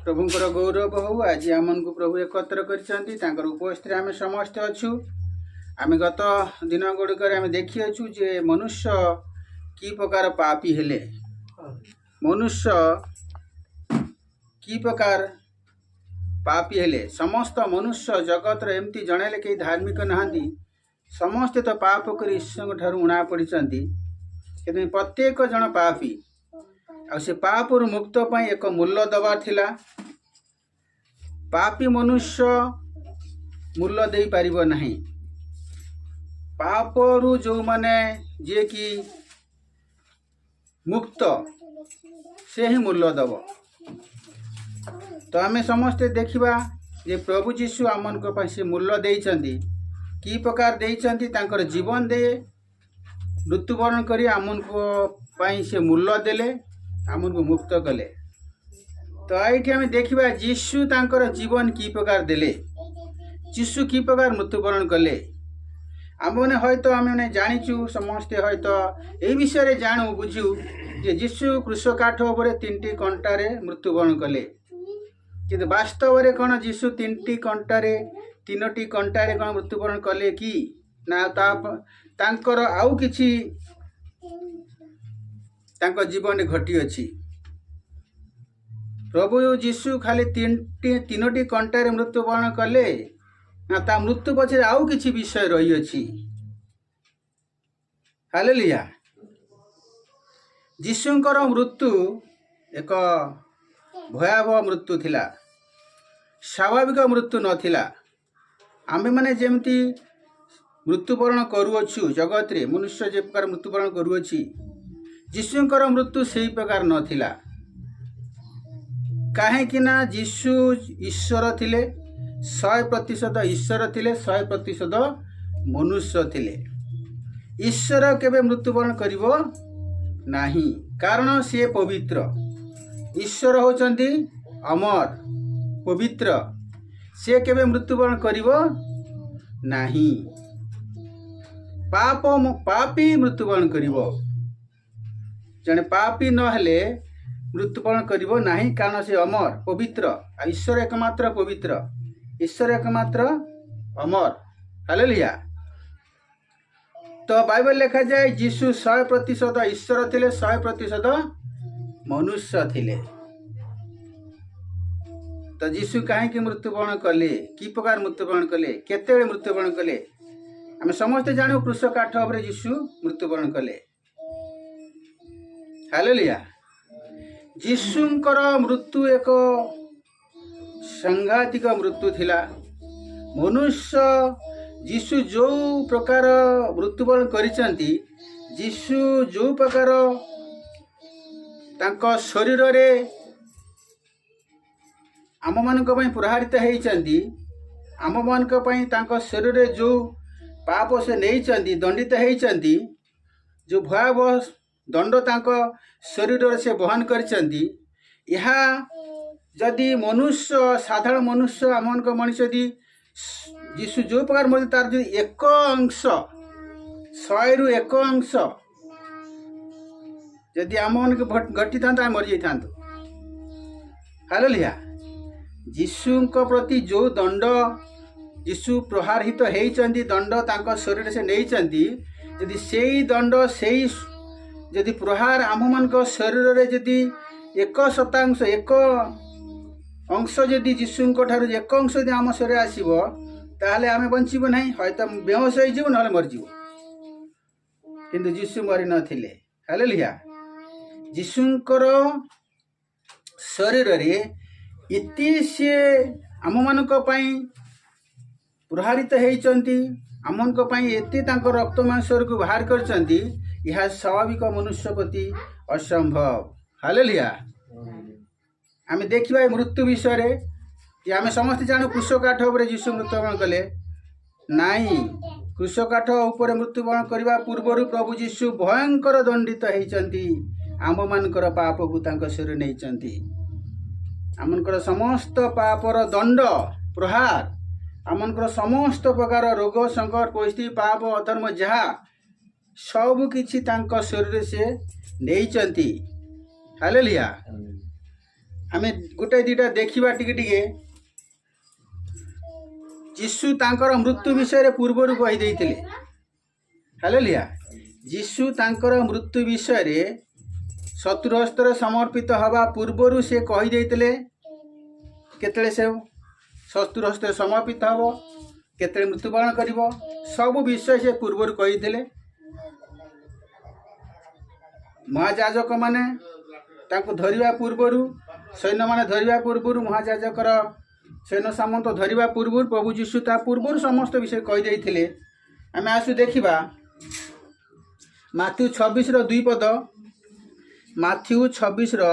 प्रभुंकर गौरव हो। आज आमन को प्रभु एकत्र कर उपस्थित आम समस्त अच्छु। आम गत दिन गुड़िक देखी अच्छु जे मनुष्य कि प्रकार पापी हेले, मनुष्य कि प्रकार पापी हेले। समस्त मनुष्य जगत एमती जड़े कई धार्मिक नहांती, समस्ते तो पाप कर ईश्वर ठार उणा पड़ी। प्रत्येक जन पापी आ से पाप मुक्त पाई एक मूल्य दबार थिला। पापी मनुष्य मूल्य दे पारिबो नहीं। पापरु जो माने जे कि मुक्त से ही मूल्य दब। तो आमे समस्ते देखिबा जे प्रभु जीशु आमन को पाई से मूल्य देइचंदी, की प्रकार देइचंदी। तांकर जीवन दे मृत्युवरण करी आमन को पाई से मूल्य देले, आमन को मुक्त कले। तो आइठी आमे देखिबा जीशु तांकर जीवन की प्रकार देले, जीशु की प्रकार मृत्युवरण कले। आमने हयतो आमे जानिचु, समस्ते हयतो ए विषय रे जानू बुझू जे जीशु क्रूस काठ उपरे 3टी कंटारे मृत्युवरण कले। किंतु वास्तव रे कोन जीशु 3टी कंटारे 3टी कंटारे कोन मृत्युवरण कले कि ना? तांकर आउ किछि तांको जीवन घटी अछि। प्रभु जीशु खाली 3टी कंटारे मृत्युवरण कले ना ता मृत्यु पछे आउ किछि विषय रही अछि। हालेलुया। जीशुंकर मृत्यु एक भयावह मृत्यु थिला, स्वाभाविक मृत्यु नथिला। आमे माने जेमती मृत्युवरण करूअछु जगत रे, मनुष्य जे प्रकार मृत्युवरण करूअछि, जीशुंकर मृत्यु सेही प्रकार नथिला। काहे कि ना जीशु ईश्वर थिले, 100% ईश्वर थिले, 100% मनुष्य थिले। ईश्वर केबे मृत्युवरण करिवो नाही, कारण से पवित्र। ईश्वर होचंदी अमर पवित्र, से केबे मृत्युवरण करिवो नाही। पापी मृत्युवरण करिवो, जने पापी न हेले मृत्युवरण करिवो नाही, कारण से अमर पवित्र। ईश्वर एकमात्र पवित्र, ईश्वर एकमात्र अमर। हालेलुया। तो बाइबल लिखा जाए जीशु 100% ईश्वर थिले, 100% मनुष्य थिले। तो जीशु काहे कि मृत्युवरण कले, की प्रकार मृत्युवरण कले, केतेबेले मृत्युवरण कले? आमे समस्त जानु क्रूस काठ उपरे जीशु मृत्युवरण कले। हालेलुया। जीशुंकर मृत्यु एक सांघातिक मृत्यु थिला। मनुष्य जीशु जो प्रकार मृत्युवरण करिसंती, जीशु जो प्रकार तांको शरीर रे आम मानक पई प्रहारित हेइचंती, आम मानक पई तांको शरीर रे जो पाप से नेइचंती, दंडित हेइचंती, जो भयावह दंड तांको शरीर से बहन करिसंती। यहा जदि मनुष्य, साधारण मनुष्य, आमनक मनुष्य यदि जीशु जो प्रकार मर तार जो एक अंश, 100 रु 1 अंश यदि आम मन के घटी था मर जाता। हालेलुया। जीशु प्रति जो दंड जीशु प्रहारित हेइचंती, दंड तांको शरीर से नेइचंती, यदि सेही दंड सेही यदि प्रहार आम मान शरीर रे यदि 1% 1 अंश यदि जीशु ठार 1 अंश यदि आम शरीर आसीबो, ताहले आमे बंचिबो नहीं, हयतो बेहोश होई जीवो नले मर जीवो। किंतु जीशु मरि नथिले। हालेलुया। जीशुंकर शरीर रे इति से आम मानक पई प्रहारित हेइचंती, आम मानक पई एते तांको रक्त मांस को बाहर करचंती। यह स्वाभाविक मनुष्य प्रति असंभव। हालेलुया। आमे देखिबा मृत्यु विषय रे कि आमे समस्त जानु क्रूस काठ उपरे जीशु मृत्युवरण कले नाही। क्रूस काठ उपरे मृत्युवरण करबा पूर्वरु प्रभु जीशु भयंकर दंडित हेइचंती, आम मानकर पाप को तांको शरीर नेइचंती। आमनकर समस्त पापर दंड प्रहार, आमनकर समस्त प्रकार रोग संकट परिस्थिति पाप अधर्म जहा सब किछि तांको शरीर से नेइचंती। हालेलुया। आमे गोटे दुटा देखा टिके यीशु तांकर मृत्यु विषय पूर्वर कहीदे। हालेलुया। यीशु तांकर मृत्यु विषय शत्रुहस्तर समर्पित हवा पूर्वर से कहीदे केतले से शत्रुहस्तर समर्पित हम केतले मृत्युवरण कर सब विषय से पूर्वर कहीदे। महायाजक माने तांको धरिबा पूर्वर सैन्य माने धरिबा पूर्वर महायाजकर सैन्य सामंत धरिबा पूर्वर प्रभु यीशु ता पूर्वर समस्त विषय कहीदे। आमे आसु देखिबा माथ्यू 26 रो 2 पद। माथ्यू 26 रो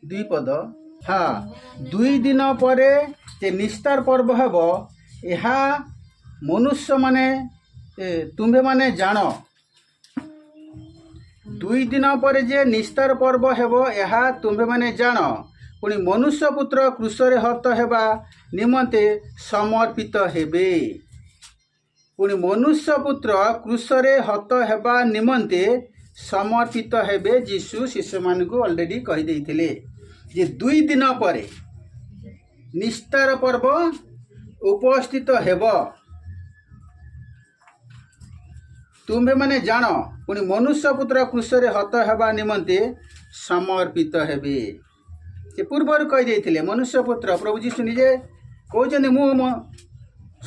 2 पद। हाँ 2 दिन पर जे निस्तार पर्व हेब यहा मनुष्य माने तुम्हें माने जान। 2 दिन पर जे निस्तार पर्व हेब यहा तुम्हें माने जान। पुणी मनुष्य पुत्र क्रूसरे हत हेबा निमंते समर्पित हेबे। पुणी मनुष्य पुत्र क्रूसरे हत हेबा निमंते समर्पित हेबे। यीशु शिष्य मान को ऑलरेडी कहीदे जे 2 दिन पर निस्तार पर्व उपस्थित हेब तुम्हें माने जान। पुणी मनुष्य पुत्र क्रूसरे हत हेबा निमंते समर्पित हेबे। से पूर्वर कहीदे मनुष्य पुत्र प्रभु यीशु निजे कहते मु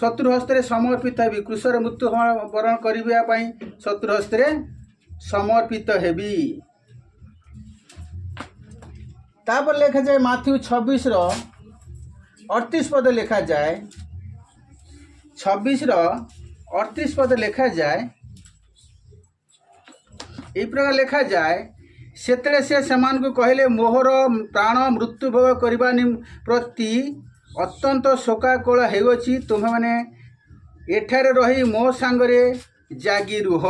शत्रु हस्ते समर्पित हेबी क्रूसर मृत्यु वरण करने शत्रु हस्ते समर्पित हेबी। तापर लिखा जाए माथ्यू 26 रो 38 पद लिखा जाए। 26 रो 38 पद लिखा जाए यही प्रकार लिखा जाए सेतले से समान को कहले मोहर प्राण मृत्यु भोग करने प्रति अत्यंत शोकाकुल होउछि। तुम्हें माने एठारे रही मो सांगरे जागी रुह।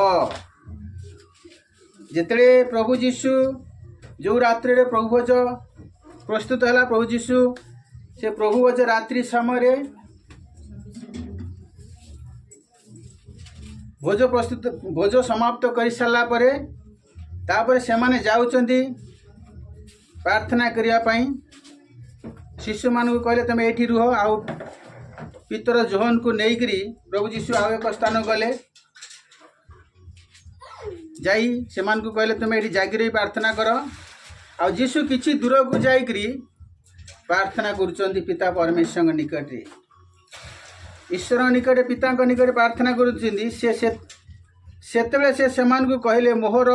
जेतले प्रभु यीशु जो रात्रि रे प्रभु भोज प्रस्तुत है प्रभु यीशु से प्रभु भोज रात्रि समय भोज प्रस्तुत भोज समाप्त कर सारा पर तापर से माने जाउचंदी प्रार्थना करिया पई। शिष्य मान को कहले तुम एठी रुह। आउ पितर जोहन को नेइकरी प्रभु यीशु आउ एक स्थान गले जाई से मान को कहले तुम एठी जागी रही प्रार्थना कर। आ यीशु किछि दूर को जाइकरी प्रार्थना करुचंदी पिता परमेश्वर निकट रे ईश्वर निकट पिता निकट प्रार्थना करुचंदी। सेतेबेले से समान को कहले मोहर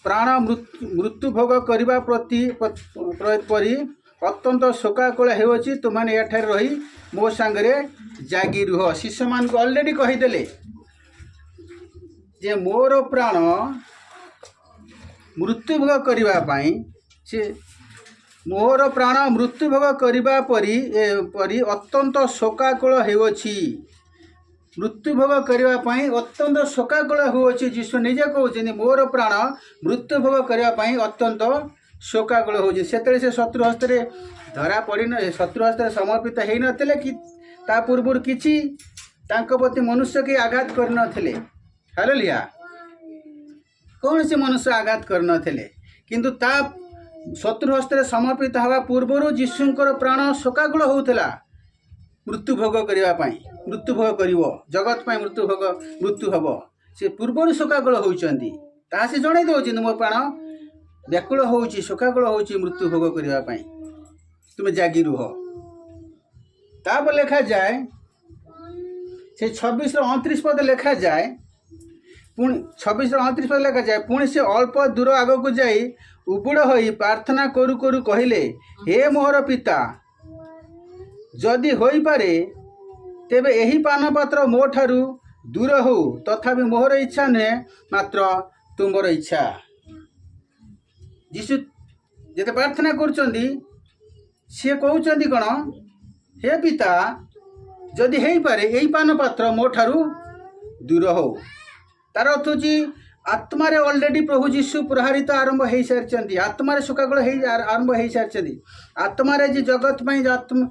प्राण मृत्यु भोग करने प्रति परी अत्यंत शोकाकुल होउछि। तुमने एठारे रही मो सांगरे जागी रुह। शिष्य मान को ऑलरेडी कहीदेले जे मोर प्राण मृत्यु भोग करने से मोर प्राण मृत्यु भोग करने परी अत्यंत शोकाकुल होउछि। मृत्यु भोग करने अत्यंत शोकाकुल होउछि। यीशु निजे कहते मोर प्राण मृत्यु भोग करने अत्यंत शोकाकुल होउछि। सेतले से शत्रु हस्ते धरा पड़ी न शत्रु हस्ते समर्पित हो नथिले कि ता पूर्व किछि तांको प्रति मनुष्य के आघात कर नथिले। हालेलुया। कौन से मनुष्य आघात कर नथिले किंतु ता शत्रु हस्ते समर्पित हवा पूर्व यीशुंकर प्राण शोकाकुल होउथला मृत्यु भोग करने मृत्यु भोग कर जगत पर मृत्यु हम से पूर्वर शोकाकुल होती से जन दौर मो प्राण व्याकुल हो शोकाकुल हो मृत्यु भोग करने तुम्हें जागी रुह। तापर लिखा जाए से 26 रो 29 पद लिखा जाए पुणी 26 रो 29 पद लिखा जाए पुणी से अल्प दूर आग को जाई उबुड़ होई प्रार्थना करू करू कहले हे मोहर पिता जदि होई पारे तेबे एही पान पात्र मो ठारू दूर हो तथापि मोहर इच्छा नुहे मात्र तुमर इच्छा। यीशु जेते प्रार्थना करुचंदी सी कहउचंदी कौन हे पिता जदि हेई पारे एही पान पात्र मो ठारू दूर हो। तार अर्थ होची आत्मारे ऑलरेडी प्रभु यीशु प्रहारित आरंभ हो सारी आत्मारे शोकाकुल आरंभ हो सारी आत्मारे जी जगत में आत्मा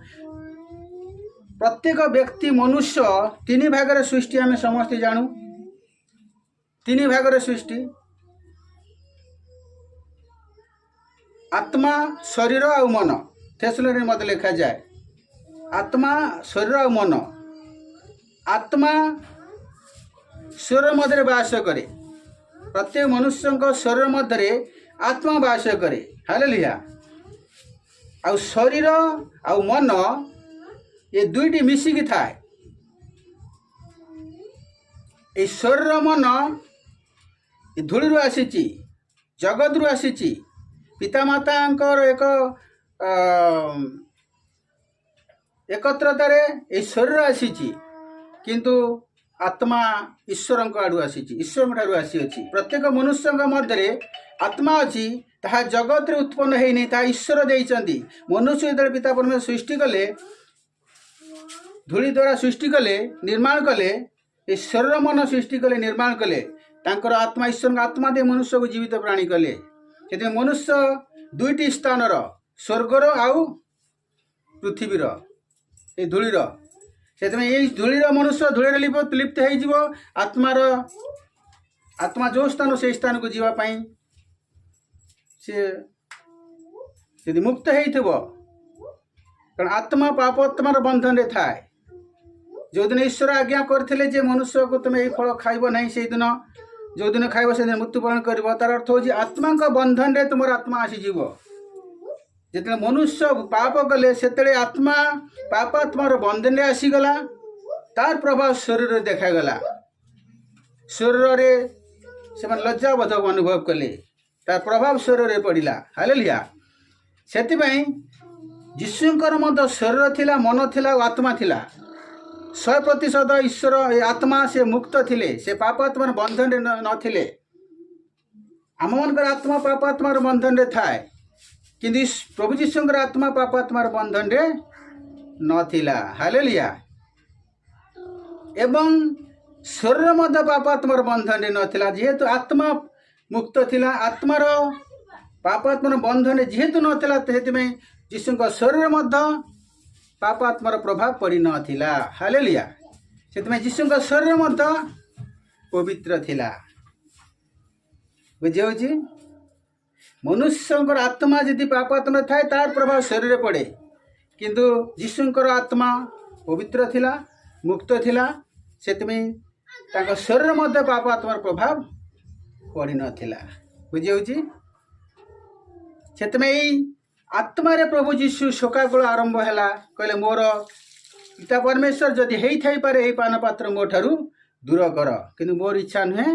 प्रत्येक व्यक्ति मनुष्य 3 भागर सृष्टि आम समस्ते जानू 3 भागर सृष्टि आत्मा शरीर आ मन थेसलोनिके मत लिखा जाए आत्मा शरीर आ मन आत्मा शरीर मध्य वास करे प्रत्येक मनुष्य शरीर मध्य आत्मा वास करे हालेलुया आ शरीर आ मन ये दुईटी मिसिकी थाए ए शरीर मन धूलि आसी जगत रु आसी पितामाता एक एकत्रतार ए शरीर आसी किंतु आत्मा ईश्वर आड़ू आसी ईश्वर ठार आसी अच्छी प्रत्येक मनुष्य मध्य आत्मा अच्छी ताहा जगत रे उत्पन्न होनी ताहा ईश्वर देइचंदी मनुष्य जो पिता परमेश्वर सृष्टि कले धूलि द्वारा सृष्टि कले निर्माण कले ए शरीर मन सृष्टि कले निर्माण कले तांकर आत्मा ईश्वर आत्मा दे मनुष्य को जीवित प्राणी कले से मनुष्य दुईटी स्थानर स्वर्गर आउ पृथ्वीर ए धूलिर से धूलिर मनुष्य धूलिर लिप्त हो आत्मार आत्मा जो स्थान से स्थान को जीवाई से मुक्त हो कारण आत्मा पापात्मार बंधन रे थाए जो दिन ईश्वर आज्ञा करथिले जे मनुष्य को तुम ये फल खाइब नहीं से दिन जो दिन खाइब से दिन मृत्युवरण कर तार अर्थ हूँ आत्मा का बंधन रे तुम आत्मा आसीज जिते मनुष्य पाप कले से आत्मा पापात्मार बंधन रे आसीगला तार प्रभाव शरीर देखागला शरीर रे से लज्जाबोध अनुभव कले तार प्रभाव शरीर रे पड़ा हालेलुया से यीशुंकर मत शरीर थिला मन थिला आत्मा थिला 100% ईश्वर आत्मा से मुक्त थिले से पापात्मार बंधन रे नथिले आम मनकर आत्मा पापात्मार बंधन रे थाए किंतु प्रभु यीशुंकर आत्मा पापात्मार बंधन रे नथिला हालेलुया एवं शरीर मध्य पापात्मार बंधन रे नथिला जेहेतु आत्मा मुक्त थिला आत्मार पापात्मार बंधन रे जेहेतु नथिला तेथिमे यीशुंकर शरीर मध्य पापात्मार प्रभाव पड़ी नथिला हालेलुया सेतमे यीशुंकर शरीर मध्य पवित्र थिला बुझे मनुष्यंकर आत्मा यदि पापात्मा थाए तार प्रभाव शरीर पड़े किंतु यीशुंकर आत्मा पवित्र थिला मुक्त थिला सेतमे तांका शरीर मध्य पापात्मार प्रभाव पड़ी नथिला बुझे सेतमे आत्मा रे प्रभु यीशु शोकाकुल आरंभ हैला कहले मोर पिता परमेश्वर जदि हेई थाई पारे एई पान पात्र मो ठारू दूर कर किंतु मोर इच्छा नुहे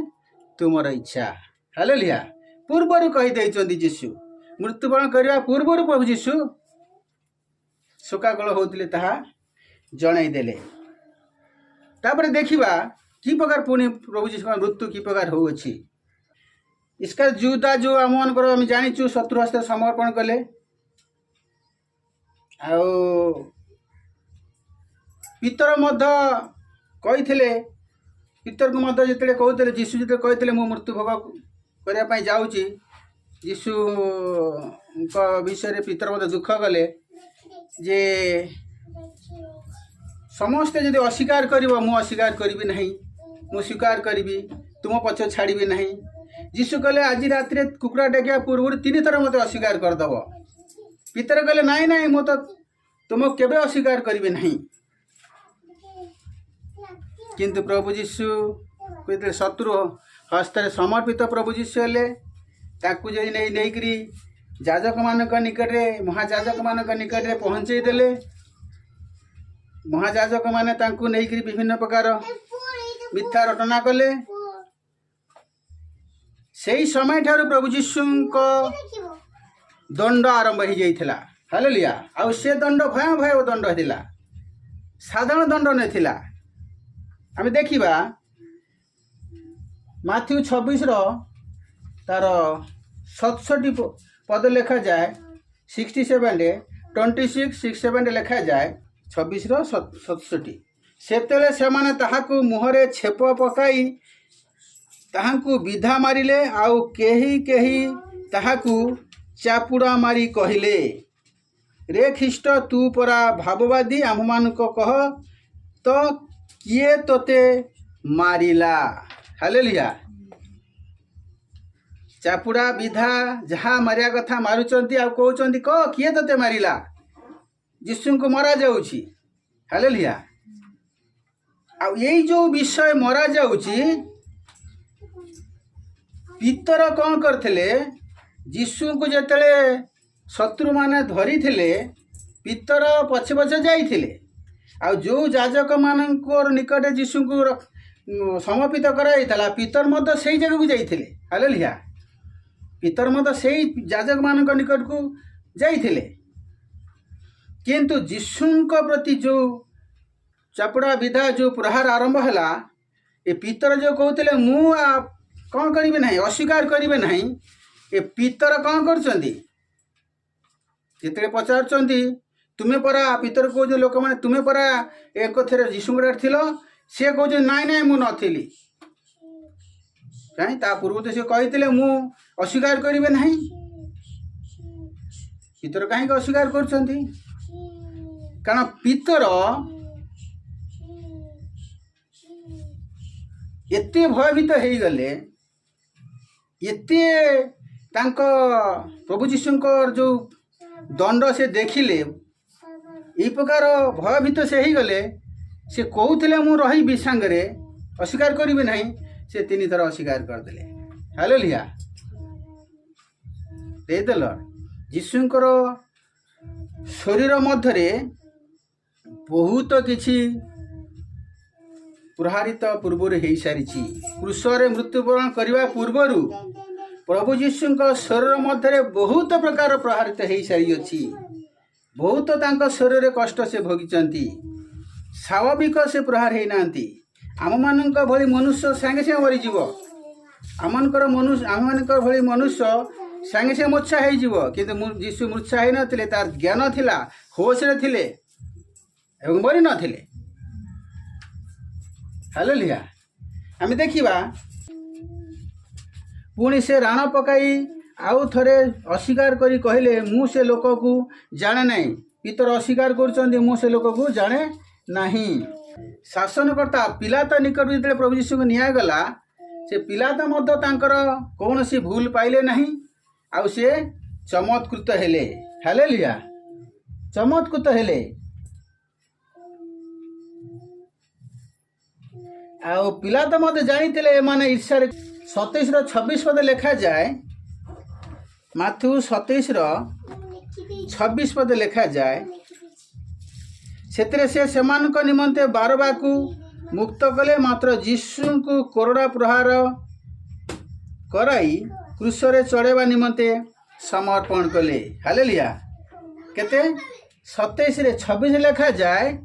तुमर इच्छा हालेलुया पूर्वरु कहि दैचंदी यीशु मृत्युवरण करबा पूर्वरु प्रभु यीशु शोकाकुल होतिले ताहा जणाई देले तापर देखिबा की प्रकार पुनी प्रभु यीशु मृत्यु की प्रकार हो अछि इसका जुदा जो आमन कर हम जानिचु शत्रु हस्ते समर्पण कले आ पितर मध्य कही पितर को मध्य जिते कहते जीशु जिते कहते मु मृत्यु भोग करने जाऊँगी जीशु विषय पितर मध्य दुख कले जे समस्ते जदि अस्वीकार कर अस्वीकार करी ना मु स्वीकार करी तुम पछ छाड़ी ना जीशु कहले आज रात कुकुड़ा टेकिया पूर्व 3 थर मत अस्वीकार करदेव पितर कहले नाई नाई मु तो तुम केबे अस्वीकार करी ना किंतु प्रभु जीशु कहते शत्रु हस्त समर्पित प्रभु जीशु हेले ताकू जदि नहीं जाजक मान निकट में महाजाजक मान निकट में पहुँचे देले महाजाजक माने तांकू नहीं विभिन्न प्रकार मिथ्या रटना कले से समय ठार प्रभु जीशु दंड आरंभ हो जाइथिला हालेलुया आ से दंड भयावह दंड होता साधारण दंड नहीं आम देखा माथ्यू 26 तार 67 पद लिखा जाए 67 26 67 लिखा जाए 26 67 सेतेले सेमाने ताहाकू मुहरे छेप पकाई ताहाकू विधा मारिले आउ केही केही ताहाकू चापुड़ा मारी कहिले रे ख्रीष्ट तू परा भाववादी आम को कह तो किए तोते मारिला हालेलुया चापुड़ा विधा जहाँ मारिया कथा मारुचंती आ कहउचंती क किए तते मारिला यीशु को मरा जाउची। हालेलुया। आ यही जो विषय मरा जाउची पितर कौन करथिले यीशु को जेतले शत्रु माने धरी थिले पितर पछे पछे जाइथिले आ जो याजक मानकर निकटे यीशु को समर्पित कराइथला पितर मध्य सेही जगह को जाइथिले। हालेलुया। पितर मध्य सेही याजक मानक निकट को जाइथिले किंतु यीशु प्रति जो चापुड़ा विधा जो प्रहार आरंभ है ये पितर जो कहते मु कौन करेंगे ना अस्वीकार करेंगे ना ये पितर कौन करते पचार तुम्हें परा पितर कौच लोक मैंने तुम्हें परा एक थे यीशु थी सी कौच नाई ना मु नी कहीं पूर्व तो सी कही मु अस्वीकार करेंगे ना पितर कहीं अस्वीकार कर कारण पितर एते भयभीत हो गले एते प्रभु जीशुंकर जो दंड से देखिले ये प्रकार भयभीत से हो गले से कहते मु रही विसांगे अस्वीकार करेंगे ना से 3 थर अस्वीकार करदे। हालेलुया। देदेल जीशुंकर शरीर मध्य बहुत किछि प्रहारित पूर्वर हो सारी क्रूसरे मृत्युवरण करने पूर्वर प्रभु यीशु शरीर मध्य बहुत प्रकार प्रहारित हो सारी अच्छी बहुत तांका शरीर कष्ट से भोगी स्वाभाविक से प्रहार होना आम मान भली मनुष्य सांगे सांगे मरीज आम मान भली मनुष्य सांगे सांगे मूर्छा हो किंतु यीशु मूर्छा हो नथिले तार ज्ञान थिला होश रे थिले एवं मरी नथिले। हालेलुया। आम देखा पुणी से राण पकाई आउ थे अस्वीकार करी कहले मु से लोक को जाने नहीं पितर अस्वीकार कर से लोक को जाने नहीं। शासनकर्ता पिलात निकट जो प्रभु यीशु को निगला से पिलात कौन सी भूल पाइले नहीं आउ से चमत्कृत हेले। हालेलुया। चमत्कृत हेले आउ पिलात मत जानी माने ईर्षा 27:26 पद लिखा जाए माथ्यू 27:26 पद लिखा जाए से सेमानक निमंते बारबा को मुक्त कले मात्र यीशु को कोरड़ा प्रहार कराई क्रूसरे चढ़ेवा निमंते समर्पण कले। हालेलुया। केते 27:26 लिखा जाए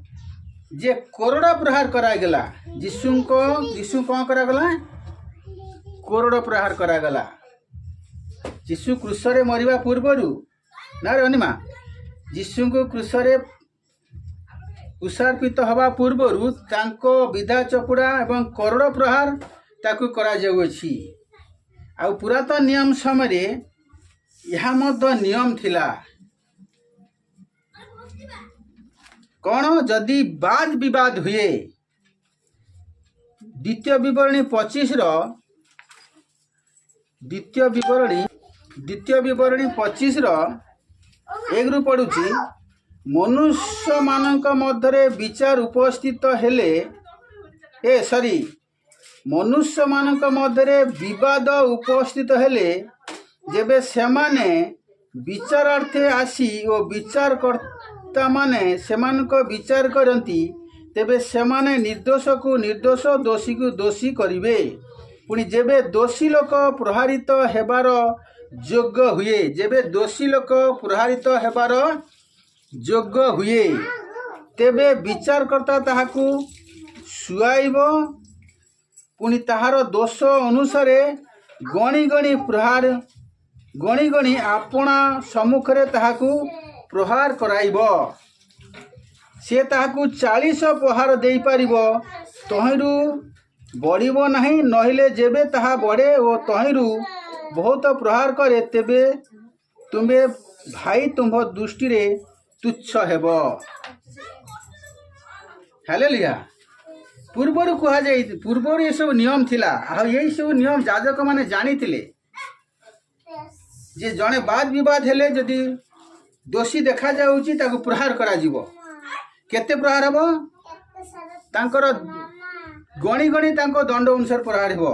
जे कोरड़ा प्रहार करागला यीशु कौन करागला कोरड़ा प्रहार करागला। यीशु क्रूसरे मरिबा पूर्वरु ना रे अनिमा यीशु को क्रूसरे कुशार्पित हवा पूर्वरु तांको विधा चपुड़ा एवं कोरड़ा प्रहार ताकू करा जाउछि। आ पुरातन नियम समय यह मध्य नियम थिला कौन जदि वाद विवाद हुए द्वितीय विवरणी 25 1 रु पड़ुछि मनुष्य मानक मध्य विचार उपस्थित हेले मनुष्य मानक मध्य विवाद उपस्थित हेले जेबे सेमाने विचारार्थे आसी ओ विचार कर्ता माने सेमानक विचार करती तेबे सेमाने निर्दोष को निर्दोष दोषी को दोषी करिवे। पुणी जेबे दोषी लोक प्रहारित हेबार योग्य हुए जेबे दोषी लोक प्रहारित हेबार योग्य हुए तेबे विचारकर्ता ताहाकू सुआइब पुणी ताहार दोष अनुसारे गणी गणी प्रहार गणी गणी आपना सम्मुखरे ताहाकू प्रहार कराइब से ताहाकू 40 प्रहार देई पारिबो तहिरु बढ़िबो नहीं नहिले जेबे ताहा बढ़े ओ तहिरु बहुत प्रहार करे तेबे तुम्बे भाई तुम दृष्टि रे तुच्छ हेब। हालेलुया। पूर्वर कह जाए पूर्वर ये सब नियम थिला आ यही सब नियम याजक माने जानी थिले जे जड़े वाद विवाद हेले जदि दोषी देखा जाउची ताकू प्रहार करा जीवो केते प्रहार हबो तांकर गणी गणी तांको दंड अनुसार प्रहार हेबो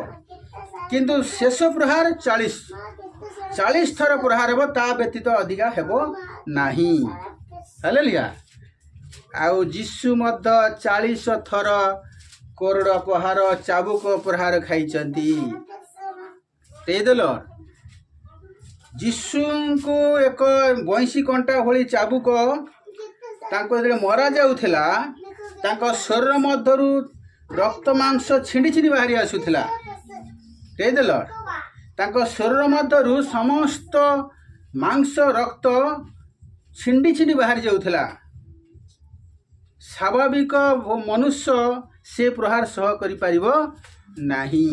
किंतु शेष प्रहार 40 थर प्रहार हेबो ता व्यतीत अधिका हेबो नाही। हालेलुया। आउ जीशु मध्य 40 थर कोरड़ प्रहार चाबुक प्रहार खाइचंती। जीशु को एक बंशी कंटा भली चाबुक तांको जे मरा जाउथिला तांको शरीर मध्यरु रक्त मांस छिंडी छिंडी बाहरी आसुथिला। तांको शरीर मध्यरु समस्त मांस रक्त छिंडी छिंडी बाहरी जाउथिला। स्वाभाविक मनुष्य से प्रहार सह करि परिबो नाही।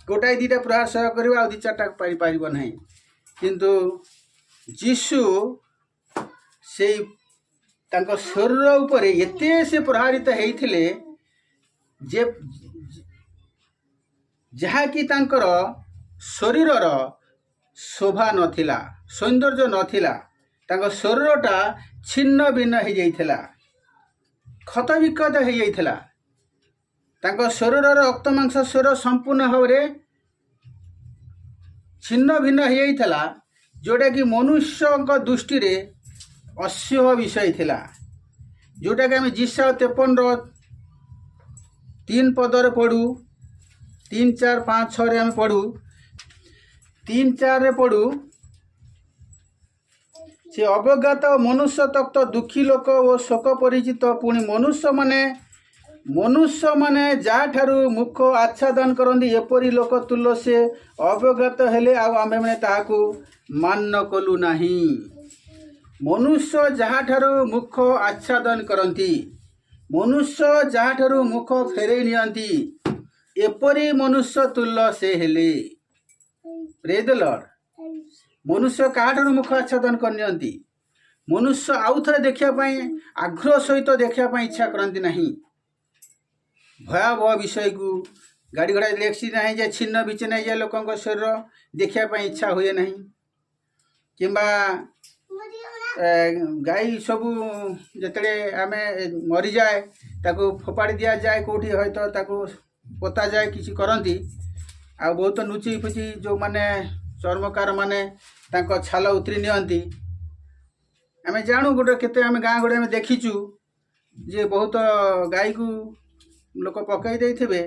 गोटाई दीटा प्रहार सह करिबा आ 2-4टा पारि परिबो नाही किंतु जीशु से तांको शरीर उपरे एते से प्रहारित हेइथिले जे जहा कि तांकर शरीरर शोभा नथिला सौंदर्य नथिला तांको शरीरटा छिन्न भिन्न हो जाइथिला क्षत विक्षत हो जाइथिला। तांको शरीरर रक्त मांस शरीर संपूर्ण भाव छिन्न भिन्न हो जाइथिला जोटा कि मनुष्य दृष्टि रे असह्य विषय थिला जोटा कि आम जिसा 53 3 पदर पढ़ू 3, 4, 5, 6 रे आम पढ़ू 3, 4 रे पढ़ू से अवज्ञात मनुष्य तक दुखी लोक और शोक परिचित पुणी मनुष्य माने जहाँ ठारू मुख आच्छादन करती एपरी लोक तुल्य से अवज्ञात हेले आमे मैंने ताहाकू मान कलु नाही। मनुष्य जहाँ ठारू मुख आच्छादन करती मनुष्य जहाँ ठारू मुख फेरे नियंती एपरी मनुष्य तुल्य से हेले। Praise the Lord. मनुष्य क्या मुख आच्छादन करनी मनुष्य आउ थे देखापी आग्रह सहित देखापी इच्छा करती नहीं। भयावह विषय को गाड़ी घोड़ा लेक्सी ना जाए छिन्न विच्छिन्न जाए लोक शरीर देखापी इच्छा हुए नहीं किंबा गाई सबू जिते आम मरी जाए ताको फोपाड़ी दिया जाए कौटी हयतो ताको पोता जाए किसी करती आ बहुत नुची फुची जो माने चर्मकार माने तांको छाल उतरी नियंती आम जानू गोटे केते आम गाँ गोटे आम देखीचु जे बहुत गाई को लोक पकई देथिबे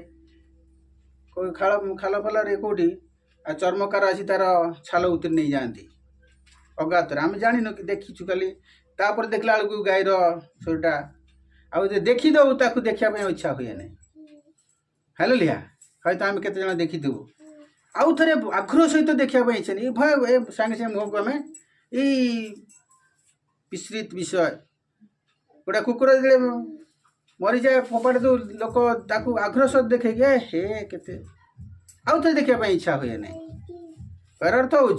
कोई खाल फल कौटी आ चर्मकार आसी तार छाल उतरी नहीं जाती अगातर आम जान कि देखीचु खाली तापर देखला बेलू गाईर शरीरटा आउ देखीदू ताकू देखापी इच्छा हुए ना। हालेलुया। हयतो आम केते जण देखीदेबू आउ थे आग्रह सहित देखापी इच्छा नहीं भय सागे सागे मुह को आम विस्तृत विषय गोटे कुकुर जे मरी जाए फोपाड़ी दो लोक ताकू आग्रह सहित देखे हे केते आउ थे देखापी इच्छा हुए ना। यार अर्थ हूँ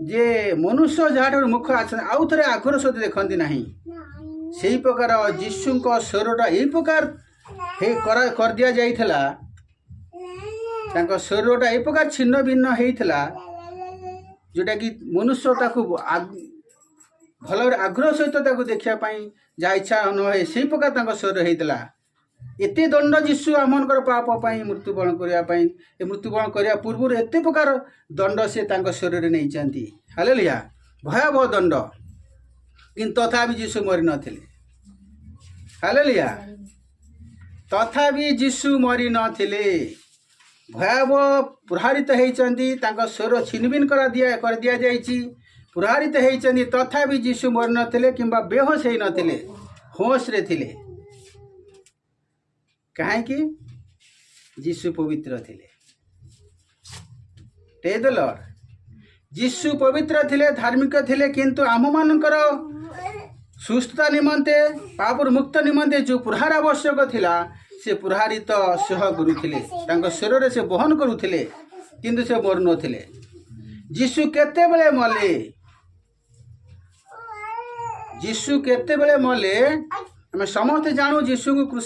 जे मनुष्य जहाँ मुख आउ थे आग्रह सहित देखती नहीं से प्रकार जीशु शरीरटा यही प्रकार कर दिया जाइथिला शरीरटा यही प्रकार छिन्न भिन्न होता जोटा कि मनुष्य ताकू भल आग्रह सहित देखापी जहाँ इच्छा नए से प्रकार शरीर होता एते दंड जीशु आमनकर पापी मृत्युवरण करने मृत्युवरण करने पूर्व एत प्रकार दंड से शरीर नहीं जाती। हालेलुया। भयावह दंड किंतु तथापि जीशु मरी नथिले। हालेलुया। तथापि जीशु मरी नथिले भयावह प्रहारित होती शरीर छिनभिन कर दिया जाइछि प्रहारित होती तथापि जीशु मरी नथिले किंबा बेहोश हो नथिले होश रे थिले कहीं जीशु पवित्र थिले। Praise the Lord. जीशु पवित्र थिले धार्मिक थिले किंतु आम मानकर सुस्थता निमंते पापରୁ मुक्त निमंते जो प्रहार आवश्यक थिला से प्रहारित सह करुथिले शरीर से बहन करुथिले किंतु से मरु नथिले। जीशु केतेबेले मले जीशु केतेबेले मले आम समस्ते जानू जीशु को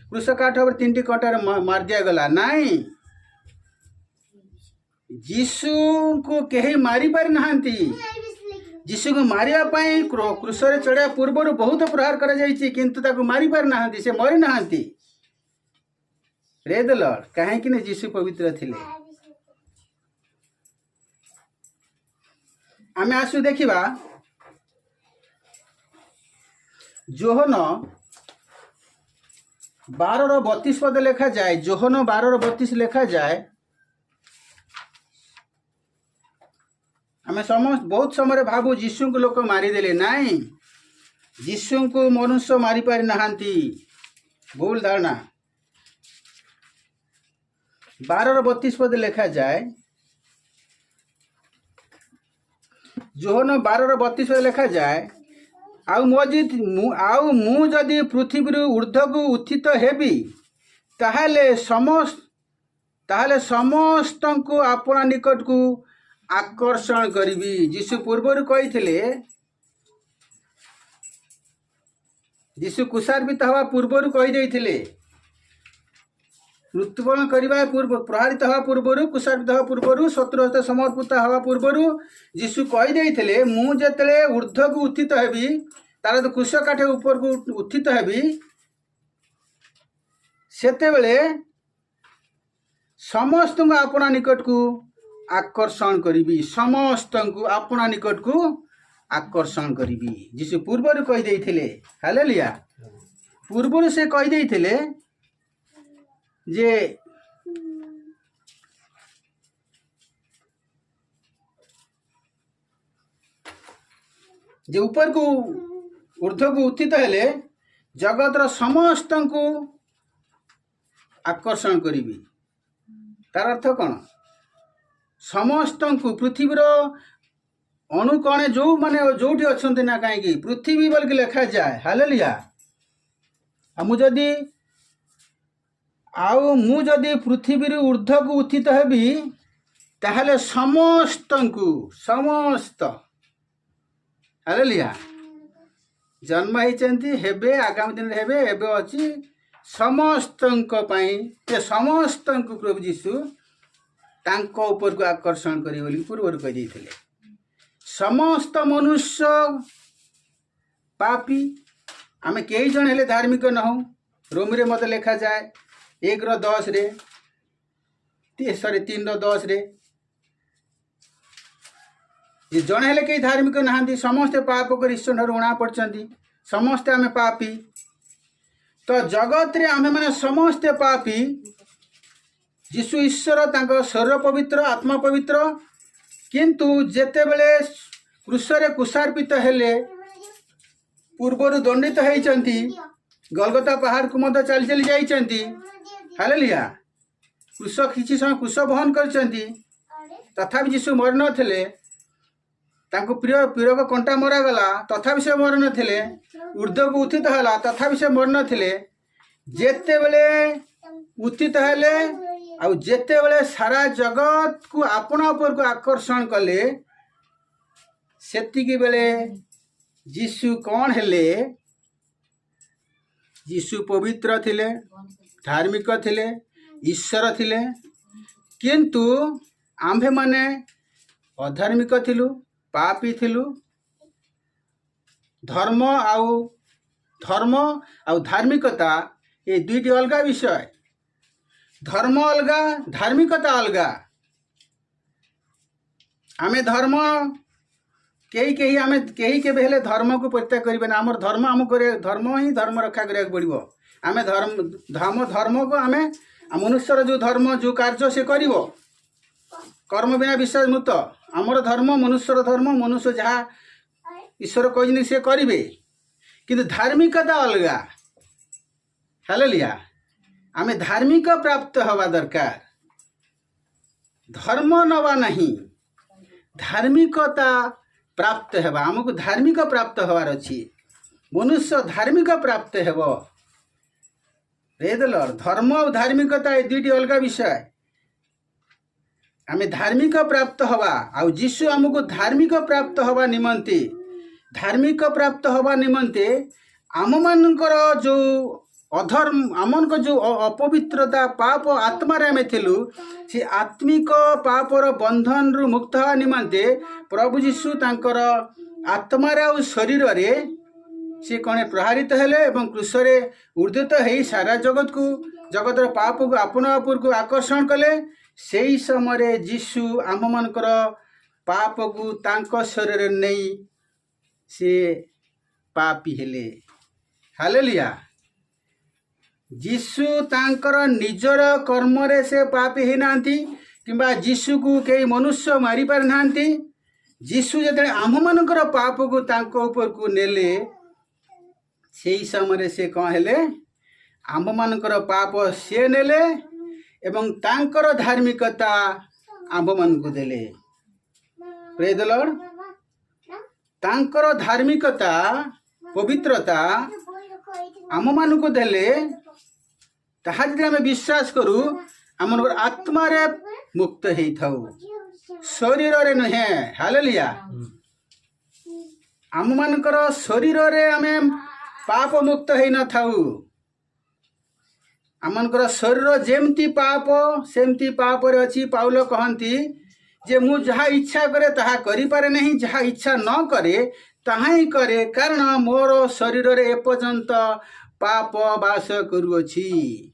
क्रूस काठ पर 3टी कंटार मार दिया गला नहीं। यीशु को कहीं मारी पारि नाहांती। यीशु को मारिया पाई क्रूस रे चढ़ा पूर्व बहुत प्रहार करा जायछि, किंतु ताको मारी पारि नाहांती, से मरी नाहांती। Praise the Lord. काहे कि यीशु पवित्र थिले। आमे आसु देखिबा जोहन 12:32 पद लेखा जाए। जोहन 12:32 लेखा जाए। आमे समस्त बहुत समय भाबू यीशु को लोक मारिदेले। नाई, यीशु को मनुष्य मारी पारि नाहांती, भूल धारणा। 12:32 पद लेखा जाए। जोहन 12:32 पद लेखा जाए, आउ मु जदि पृथ्वी ऊर्ध्व को उत्थित हेबी ताहले समस्त को अपना निकट को आकर्षण करिबी। यीशु पूर्वर कही, यीशु कुशार्पित हवा पूर्वर कही, मृत्युवरण करने पूर्व, प्रहारित हवा पूर्वर, कुशार्पित हवा पूर्वर, शत्रु हस्ते समर्पित हवा पूर्वर यीशु कही, मु जेतले ऊर्ध्व को उत्थित हेबी, तार तो कुश काठे ऊपर को उत्थित हेबी, सेतेबेले समस्त को अपना निकट को आकर्षण करिबी। समस्त को अपना निकट को आकर्षण करिबी। यीशु पूर्वर कही देइथिले। हालेलुया। पूर्वर से कही देइथिले जे ऊपर को ऊर्ध्व को उत्थित हेले जगतर समस्त को आकर्षण करिबी। तार अर्थ कौन? समस्त को पृथ्वीर अनुकणे जो माने जोठी अछंती ना काहेकि पृथ्वी बोल के लेखा जाए। हालेलुया। मु जदि पृथ्वी ऊर्ध्व को उत्थित हेबी ताहले समस्त हालेलुया जन्म होइचंती हेबे, आगामी दिन हेबे, एबे अछि समस्त समस्त को प्रभु यीशु तांको ऊपर को आकर्षण करी बोली पूर्वर कहि देथिले। समस्त मनुष्य पापी, आमे कई जन हेले धार्मिक न हो। रोम रे मत लेखा जाए 1:10 रे 3:10 रे ये जन हेले कई धार्मिक नहांती, समस्ते पाप कर ईश्वर उणा पड़चंती, समस्ते आमे पापी। तो जगत रे आमे माने समस्ते पापी। यीशु ईश्वर तांको शरीर पवित्र, आत्मा पवित्र, किंतु जेते बेले क्रूस रे कुशार्पित हेले पूर्वर दंडित होइचंती, गलगता पहाड़ को मध्य चली चली जाइचंती। हालेलुया। क्रूस किछि समय क्रूस वहन करचंती, तथापि यीशु मर नथिले। तांको पीड़क कंटा मरा गला तथापि से मर नथिले। ऊर्ध्व को उत्थित हला तथापि से मर नथिले। जेते बेले उत्थित हेले आउ जेते बेले सारा जगत को अपना ऊपर को आकर्षण कले, सेतिकी बेले यीशु कौन हेले? यीशु पवित्र थिले, धार्मिक थिले, ईश्वर थिले, किंतु आम्भे माने अधार्मिक थिलु, पापी थिलु। धर्म आउ धार्मिकता ये दुईटी अलगा विषय। धर्म अलगा, धार्मिकता अलगा। आमे धर्म कहीं आमे कहीं के हेले धर्म को परित्याग करिबे ना। हमर धर्म आम करे, धर्म ही धर्म रक्षा करिया पड़िबो। आमे धर्म को आमे मनुष्यर जो धर्म जो कार्य से करिवो, कर्म बिना विश्वास मुक्त। आमर धर्म मनुष्यर धर्म, मनुष्य जहाँ ईश्वर कहिनी से करिवे, किंतु धार्मिकता अलगा। हालेलुया। आमे धार्मिक प्राप्त हवा दरकार, धर्म नवा नहीं, धार्मिकता प्राप्त हेबा। आमको धार्मिक प्राप्त हवार अछि। मनुष्य धार्मिक प्राप्त हेबो। Praise the Lord. धर्म और धार्मिकता ये दुईटी अलगा विषय। आमे धार्मिक प्राप्त हवा आउ यीशु आमको धार्मिक प्राप्त हवा निमंते, धार्मिक प्राप्त हवा निमंते आम मानकर जो अधर्म आमन को जो अपवित्रता पाप आत्मा रे आमे थिलु से आत्मिक पापर बंधन रु मुक्त हवा निमंते प्रभु यीशु तांकर आत्मा रे और शरीर रे से कणे प्रहारित हेले एवं क्रूस रे उर्धित हेई सारा जगत को जगतर पाप को आपन उपर को आकर्षण कले। सेई समय यीशु आम मानकर पाप को तांक शरीर नहीं से पापी हेले। हालेलुया। यीशु तांकर निजर कर्म रे से पापी हे नांती किंबा यीशु को कई मनुष्य मारी पार नांती। यीशु जते आम मानकर पाप को तांक ऊपर को नेले सेई समय से कौन हेले आम मानकर पाप से नेले एवं तांकर धार्मिकता आम मान को देले। Praise the Lord. तांकर धार्मिकता पवित्रता आम मान को देले ताहा जदि आमे विश्वास करू आम आत्मा रे मुक्त हेई थाउ शरीर रे नहे। हालेलुया। आम मानकर शरीर रे आमे पाप मुक्त हेई न थाउ। आमनकर शरीर जेमती पाप सेमती पाप रे अछि। पाउल कहंती जे मु जहा इच्छा करे ताहा करि पारे नहीं, जहा इच्छा न करे ताहा ही करे, कारण मोर शरीर रे एपर्यंत पाप वास करूअछि।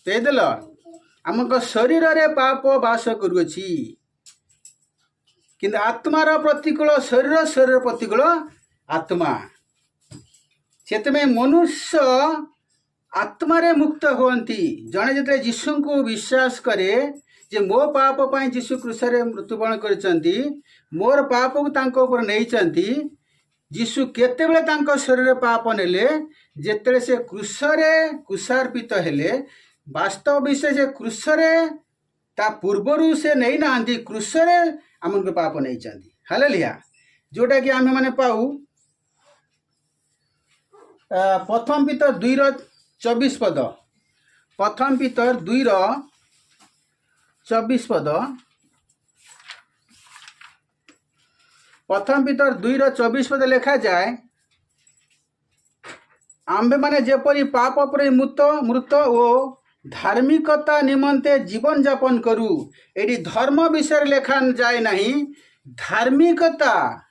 कहदेल आमक शरीर रे पाप वास करूअछि किंतु आत्मार प्रतिकूल शरीर शरीर प्रतिकूल आत्मा। सेतमे मनुष्य आत्मा रे मुक्त होती। जड़े जिते यीशु को विश्वास करे जे मो पाप पाई यीशु क्रूस रे मृत्युवरण करचंती, मोर पाप को तांको ऊपर नेइचंती। यीशु केतेबेले तांको शरीर पाप नेले जेतेले से क्रूस रे कुशार्पित हेले। वास्तव विषय से क्रूस रे ता पूर्वरु से नहीं नांती, क्रूस रे आमन को पाप नेइचंती। हालेलुया। जोटा कि आमे माने पाऊ प्रथम पीतर 2:24 पद। प्रथम पीतर 2:24 पद। प्रथम पीतर 2:24 पद लिखा जाए आम्बे माने जेपरी पाप पर मृत ओ धार्मिकता निमंते जीवन यापन करू। एडी धर्म विषय लेखा जाए नहीं, धार्मिकता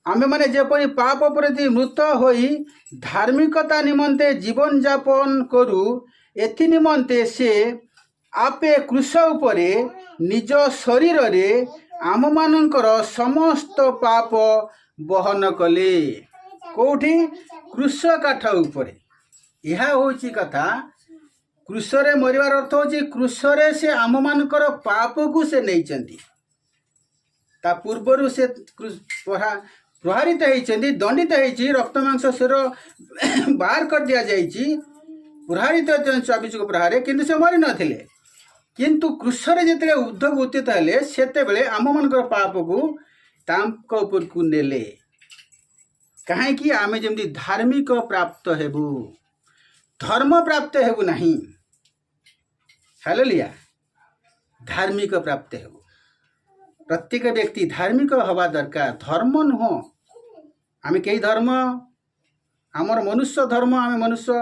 आम्बे माने जेपरी पाप प्रति मृत होई धार्मिकता निमंते जीवन यापन करू। एथि निमंते से आपे क्रूस उपरे निज शरीर रे आम मानकर समस्त पाप बहन कले। कोठी क्रूस काठ उपरे। यह होची कथा। क्रूस रे मरिवार अर्थ होची क्रूस रे से आम मानकर पाप को से नैचंती। ता पूर्वरु से प्रहारित होइचंती, दंडित होइची, रक्त मांस शरीर बाहर कर दिया जाइची, प्रहारित 24 को प्रहारे, किंतु से मरि नथिले। किंतु क्रूस रे जेते उद्धव उचित हेले सेते बेले आम मानकर पाप को तांको ऊपर को नेले। कहे कि आमे जेमती धार्मिक प्राप्त हेबु, धर्म प्राप्त हेबु नहीं। हालेलुया। धार्मिक प्राप्त हेबु। प्रत्येक व्यक्ति धार्मिक हवा दरकार। धर्म नुह आमे कई धर्म आमर मनुष्य धर्म। आमे मनुष्य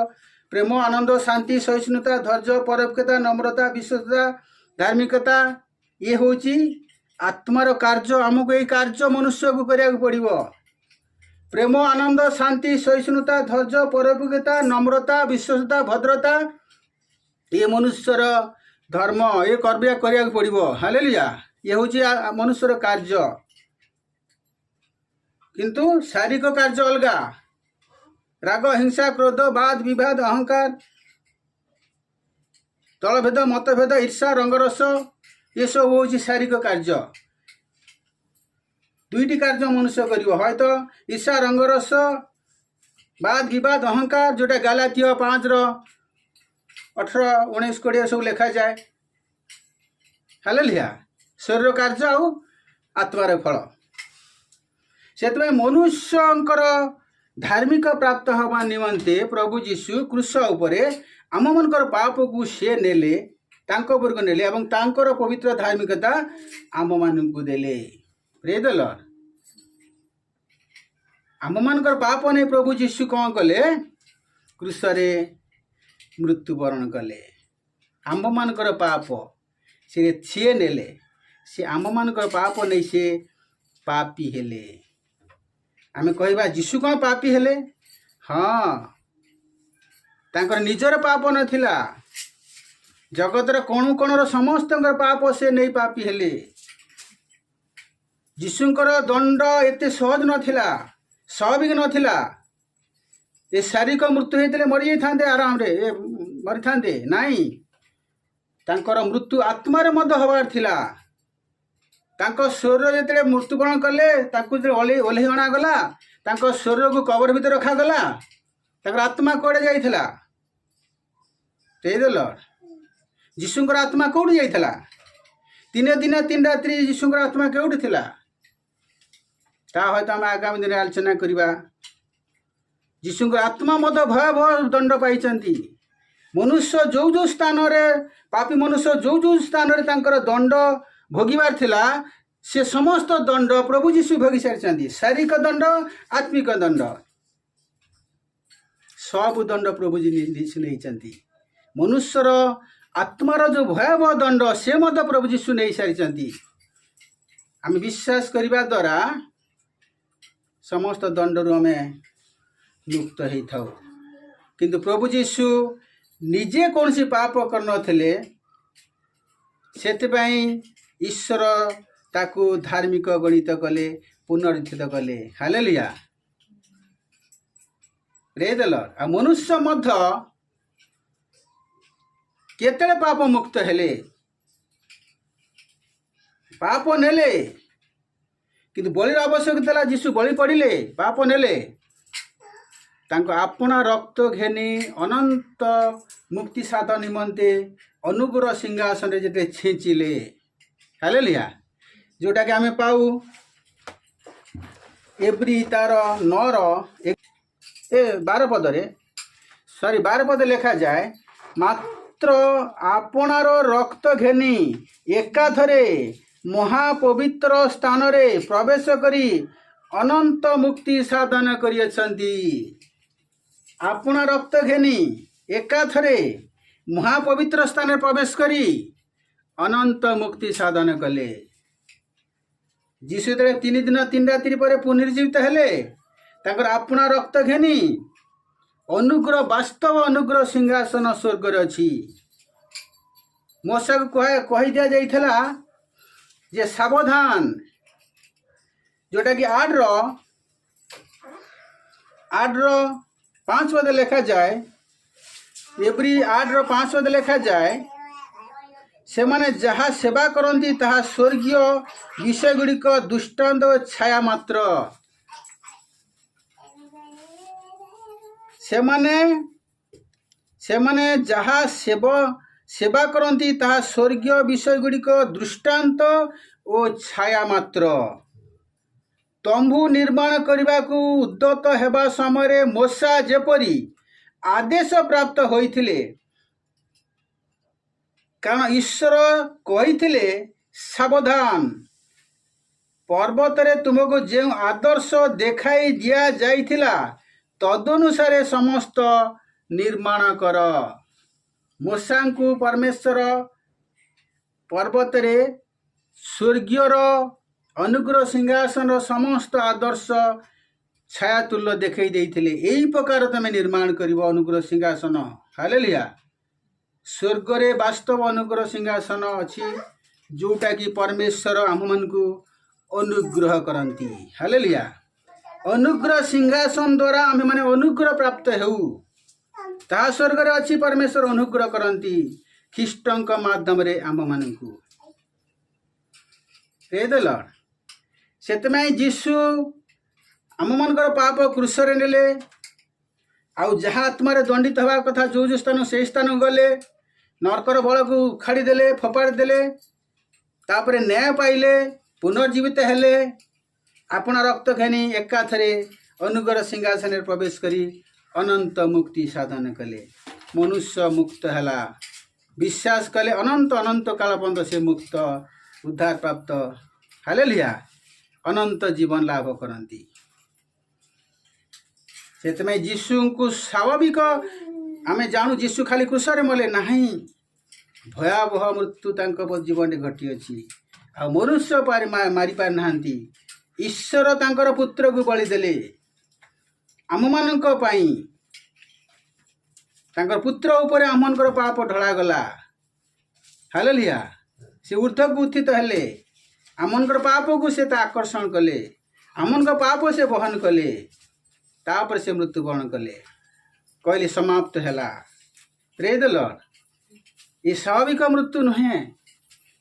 प्रेम आनंद शांति सहिष्णुता धैर्य परोपकारता नम्रता विश्वसता धार्मिकता ये होची आत्मार कार्य। आमको ये कार्य मनुष्य को करिया पड़िबो। प्रेम आनंद शांति सहिष्णुता धैर्य परोपकारता नम्रता विश्वसता भद्रता ये मनुष्यर धर्म। ये कर्म करिया पड़िबो। हालेलुया। ये होची मनुष्यर कार्य। किंतु शारीरिक कार्य अलगा। राग हिंसा क्रोध वाद विवाद अहंकार दलभेद मतभेद ईर्षा रंगरस ये सब होची शारीरिक कार्य। दुईटी कार्य मनुष्य करिवो, हय तो ईर्षा रंगरस वाद विवाद अहंकार जोटा गलातिया 5:18-19-20 सब लिखा जाए। हालेलुया। शरीर कार्य आउ आत्मार फल। से मनुष्यंकर धार्मिक प्राप्त हवा निमंते प्रभु यीशु क्रूस उपरे आम मनकर पाप को से नेले, तांको ऊपर को नेले एवं तांकर पवित्र धार्मिकता आम मानकु देले। Praise the Lord. आम मानकर पाप ने प्रभु यीशु कौन कले क्रूस रे मृत्युवरण कले। आम मानकर पाप सी नेले, सी आम मानकर पाप नहीं सी पापी हेले। आमे कहबा यीशु कौन पापी हेले? हाँ, तांकर निजर पाप नथिला, जगतर कोणु कोणर समस्त पाप से नहीं पापी हेले। यीशुंकर दंड एते सहज नथिला, स्वाभाविक नथिला। ए शारीरिक मृत्यु होते मरी जाते आराम रे मरी था नाई, तांकर मृत्यु आत्मार मध्य हबार थिला। तांको शरीर जेते मृत्युवरण कले ओल्हे अणा गला, तांको शरीर को कबर भीतर रखा गला, तांकर आत्मा कोड़े जाइथिला? यीशुंकर आत्मा कौड़ी जाइथिला? 3 दिन 3 रात्रि यीशुंकर आत्मा केउठी थिला? ता हयतो आम आगामी दिन आलोचना करिबा। यीशुंकर आत्मा मध्य भयावह दंड पाइचंती। मनुष्य जो जो स्थान रे, पापी मनुष्य जो जो स्थान रे तांकर दंड भोगिबार थिला, से समस्त दंड प्रभु यीशु भोगी सारिचंती। शारीरिक दंड, आत्मिक दंड, सब दंड प्रभु यीशु नहीं। मनुष्यर आत्मार जो भयावह दंड से मध्य प्रभु यीशु नहीं सारी। आम विश्वास करने द्वारा समस्त दंडरू आम मुक्त होता। किंतु प्रभु यीशु निजे कौन सी पाप कर नथिले, सेतिपई ईश्वर ताकू धार्मिक गणित कले, पुनरुत्थित कले। Hallelujah, praise the Lord. आ मनुष्य मध्य केतले पाप मुक्त हेले, पाप नेले, किंतु बलिर आवश्यकता यीशु बलि पड़िले, पाप नेले, तांको आपना रक्त घेनी अनंत मुक्ति साधन निमंते अनुग्रह सिंहासन रे जेते छेचिले। हालेलुया, जोटा कि आमे पाऊ एब्री तार 9 12 पदरे 12 पद लिखा जाए, मात्र आपणार रक्त घेनी एकाथरे महापवित्र स्थान रे प्रवेश करी अनंत मुक्ति साधन करियछंती। आपना रक्त घेनी एकाथरे महापवित्र स्थान रे प्रवेश करी अनंत मुक्ति साधन कले। यीशु 3 दिन 3 रात्रि पर पुनर्जीवित हेले, तांकर आपना रक्त घेनी अनुग्रह, वास्तव अनुग्रह सिंहासन स्वर्ग रे अछि। मूसा को कहि दिया जाइथला जे सावधान, जोटा कि 8 रो 5 पद लिखा जाए, एब्री 8 रो 5 पद लिखा जाए, से माने जहा सेवा करती ताहा स्वर्गीय विषय गुड़िक दुष्टांत छाया मात्र। से माने जहा सेवा करती ताहा स्वर्गीय विषय गुड़िक दृष्टांत और छाया मात्र। तंबू निर्माण करने को उद्यत हेबा समय मूसा जेपरी आदेश प्राप्त होइथिले, कारण ईश्वर कहिथिले सावधान, पर्वत रे तुमको जो आदर्श देखाई दिया जाइथिला तदनुसारे समस्त निर्माण कर। मूसा को परमेश्वर पर्वत रे स्वर्गीय अनुग्रह सिंहासन समस्त आदर्श छाया तुल्य देखई देइथिले, एही प्रकार तमे निर्माण करिवो अनुग्रह सिंहासन। हालेलुया, स्वर्ग रे वास्तव अनुग्रह सिंहासन अछि, जोटा कि परमेश्वर आम मन को अनुग्रह करती। हालेलुया, अनुग्रह सिंहासन द्वारा आम माने अनुग्रह प्राप्त हेउ, ता स्वर्ग रे अछि। परमेश्वर अनुग्रह करती ख्रीष्टंक माध्यम रे आम मन को। Praise the Lord. सेतमै यीशु आम मनकर पाप क्रूस रे नेले, आउ जहाँ आत्मा रे दंडित हवा कथा जो जो स्थान से स्थान गले, नरकर बल को उखाड़ी देले, फोपाड़ी देले, तापरे न्याय पाइले, पुनर्जीवित हेले, अपना रक्त घेनी एकाथरे अनुग्रह सिंहासन रे प्रवेश करी अनंत मुक्ति साधन कले। मनुष्य मुक्त हला, विश्वास कले अनंत अनंत काल पर्यंत से मुक्त उद्धार प्राप्त। हालेलुया, अनंत जीवन लाभ करती। सेतमै यीशु को स्वाभाविक आमे जानू जीशु खाली क्रूसरे मले नहीं भयावह मृत्यु तांको जीवन घटी अछि आ मनुष्य मारी पार नाहांती ईश्वर तांकर पुत्र को बलि देले आम मानक पई तांकर पुत्र ऊपर आमनकर पाप ढला गला हालेलुया से ऊर्ध्वक उत्थित हेले आमनकर पाप को से आकर्षण कले आमनकर पाप से बहन कले तापर से मृत्युवरण कले कहले समाप्त हैला प्रेज द लॉर्ड ये स्वाभाविक मृत्यु नुहे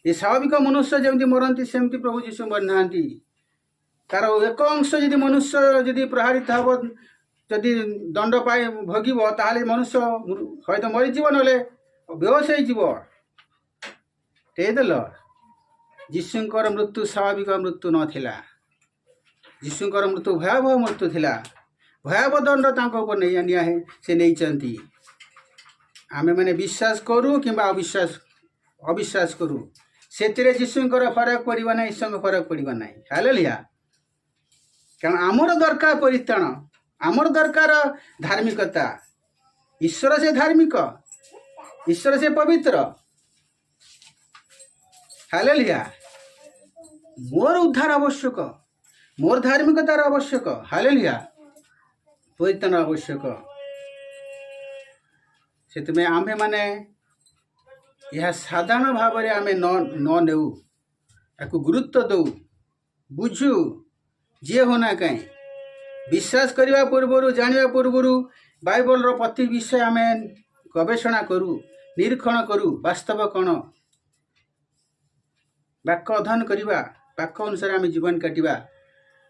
ये स्वाभाविक मनुष्य जमी मरती सेमती प्रभु जीशु मरी ना तार एक अंश जदि मनुष्य जदि प्रहारित हम जदि दंड पाए भोगव ताले मनुष्य हयत मरीज ना बेहोश हो प्रेज द लॉर्ड जीशुंकर मृत्यु स्वाभाविक मृत्यु नाला जीशुंकर मृत्यु भयावह मृत्यु थिला भयावह दंड तांको नहीं निया है से नहीं आमे मैंने विश्वास करूँ कि अविश्वास करूँ से जीशुंकर फरक पड़वा ना ईश्वर फरक पड़वा ना हालेलुया कारण आमर दरकार परित्राण आमर दरकार धार्मिकता ईश्वर से धार्मिक ईश्वर से पवित्र हालेलुया मोर उद्धार आवश्यक मोर धार्मिकतार आवश्यक हालेलुया परित्राण आवश्यक से आमे माने यह साधारण भाव में आमे न नेऊ या गुरुत्व दऊ बुझू जे होना कहीं विश्वास करने पूर्व जाना पूर्व बाइबल प्रति विषय आम गवेषणा करूँ निरीक्षण करूँ वास्तव कौन वाक्य अध्ययन करवा वाक्य अनुसार आम जीवन काटिबा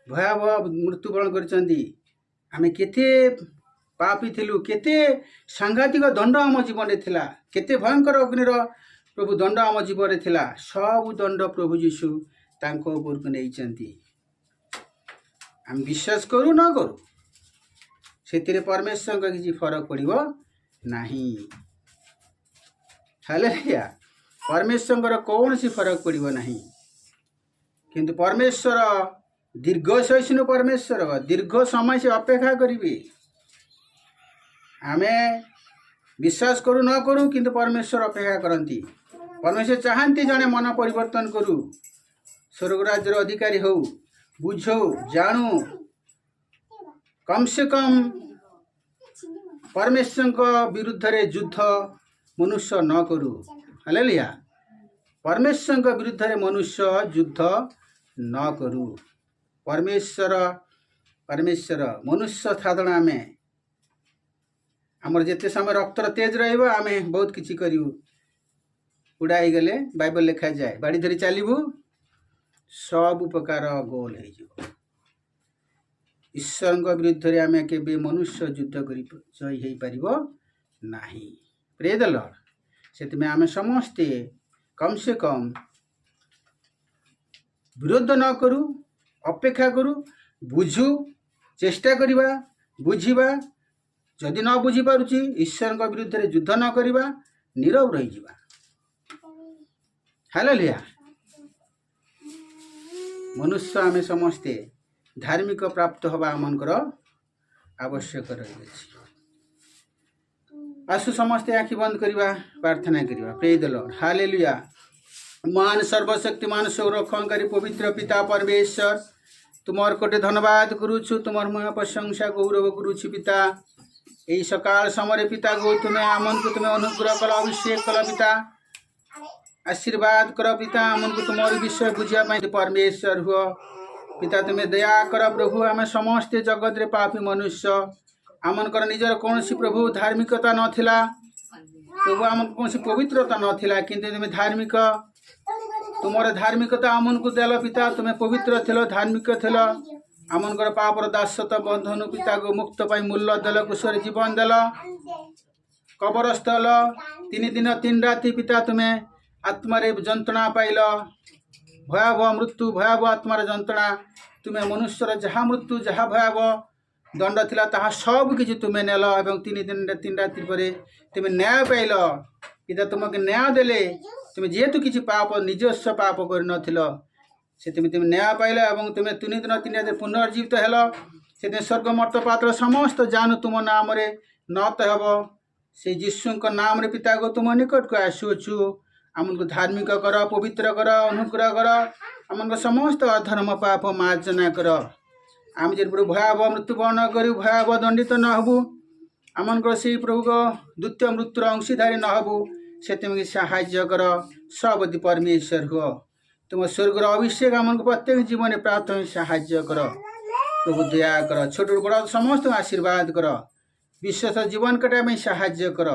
भयावह मृत्युवरण कर केते पापी थिलु केते सांघातिक दंड आम जीवन थिला केते भयंकर अग्निर प्रभु दंड आम जीवन थिला सब दंड प्रभु जीशु तांको ऊपर को नहीं आम विश्वास करू न करू से परमेश्वर का किसी फरक पड़ो नहीं हालेलुया परमेश्वर कौन सी फरक पड़ो नहीं किंतु परमेश्वर दीर्घ सहिष्णु परमेश्वर दीर्घ समय से अपेक्षा करेंगे आमे विश्वास करू न करू किंतु परमेश्वर अपेक्षा करती परमेश्वर चाहती जड़े मन परिवर्तन करू स्वर्गराज्यर अधिकारी हो बुझो जानू कम से कम परमेश्वर का विरुद्ध रे युद्ध मनुष्य न करू हालेलुया परमेश्वर का विरुद्ध रे मनुष्य युद्ध न करू परमेश्वर मनुष्य साधना में आमर जिते समय रक्तर तेज रमे बहुत किसी करूँ उड़ाई गले बाइबल लिखा जाए बाड़ी धरी चलू सब प्रकार गोल हो ईश्वर विरुद्ध आम के मनुष्य युद्ध कर जय हो पार ना प्रेज द लॉर्ड से आम समस्ते कम से कम विरोध न करू अपेक्षा करू बुझू चेष्टा करवा बुझा जदि न बुझी पारुची ईश्वर का विरुद्ध रे युद्ध न करवा नीरव रही जावा हालेलुया मनुष्य आम समस्ते धार्मिक प्राप्त हवा आमनकर आवश्यक रही आसु समस्ते आखि बंद करवा प्रार्थना करवा प्रेज द लॉर्ड हालेलुया महान सर्वशक्तिमान संरक्षणकारी पवित्र पिता परमेश्वर तुमर कोटे धन्यवाद करुछु तुमर महा प्रशंसा गौरव करुछु पिता यही सकाल समय पिता गो तुम्हें आमन को तुम्हें अनुग्रह कल अभिषेक कल पिता आशीर्वाद कर पिता आमन को तुम्हारी विषय बुझापी परमेश्वर हुआ पिता तुम्हें दया कर प्रभु आम समस्ते जगत रे पापी मनुष्य आमन कर निजर कौन सी प्रभु धार्मिकता नाला प्रभु आम कौन पवित्रता नाला किंतु तुम्हें धार्मिक तुमर धार्मिकता आमन को देल पिता तुम्हें पवित्र थिल धार्मिक थिल आमनकर पापर दासत बंधन पिता को मुक्त पाई मूल्य देल कुशल जीवन देल कबरस्थल 3 दिन 3 राति पिता तुम्हें आत्मारे जंत्रणा पाइल भयावह मृत्यु भयावह आत्मार जंत्रणा तुम्हें मनुष्यर जहाँ मृत्यु जहाँ भयावह दंड थिला ताहा सब किछि तुम्हें नेल एवं 3 दिन 3 राति पर तुम्हें न्याय पाइल पिता तुमके न्याय देले तुम्हें जेहेतु किछि पाप निजस्व पाप कर नथिल से तुम्हें न्याय पाइल और तुम्हें 3 दिन 3 राति पुनर्जीवित हेल से स्वर्ग मर्त पात्र समस्त जानू तुम नाम नत हेब से यीशु नाम रे पिता को तुम निकट को आसुछु आमको धार्मिक कर पवित्र कर अनुग्रह कर आम समस्त अधर्म पाप मार्जना कर आम जे प्रभु भयावह मृत्युवरण कर भयावह दंडित न हबू आमको से प्रभु को द्वितीय मृत्युर अंशीधारी न हबू से साहाय्य कर सबदी परमेश्वर हो तुम स्वर्गर अभिषेक आमको प्रत्येक जीवन प्राप्त साहाय्य कर प्रभु दया कर छोट बड़ समस्त आशीर्वाद कर विश्वास जीवन कटाई साहाय्य कर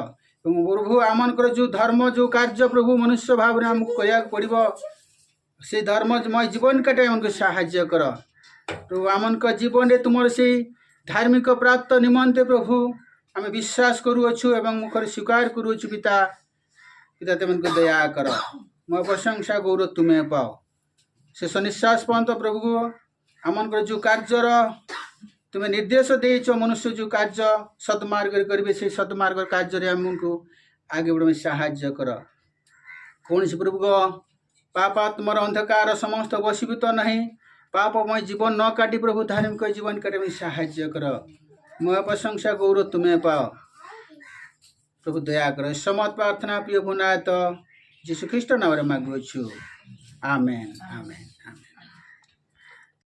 प्रभु आमकर जो धर्म जो कार्य प्रभु मनुष्य भाव में आमको करा पड़ो से धर्ममय जीवन कटाई आमको साहाय्य कर प्रभु आमन जीवन में तुम से धार्मिक प्राप्त निमंते प्रभु आम विश्वास करुअछु एवं मुखर स्वीकार करुअछु पिता पिता तुमको दया कर मो प्रशंसा गौरव तुम्हें पाओ शेष निश्वास पर्यंत प्रभु को आमन जो कार्यर तुम्हें निर्देश देच मनुष्य जो कार्य सदमार्ग करेंगे से सदमार्ग कार्य आमको आगे बढ़े साहाय्य कर कौन से प्रभु को पापात्मर अंधकार समस्त वशीभूत नहीं पापमय जीवन न काटी प्रभु धार्मिक जीवन काटे साहाय्य कर मो प्रशंसा गौरव तुम्हें पाओ प्रभु दया कर समत प्रार्थना प्रिय भुनायत जीशु ख्रीष्ट नाम मांगुछु आमेन आमेन।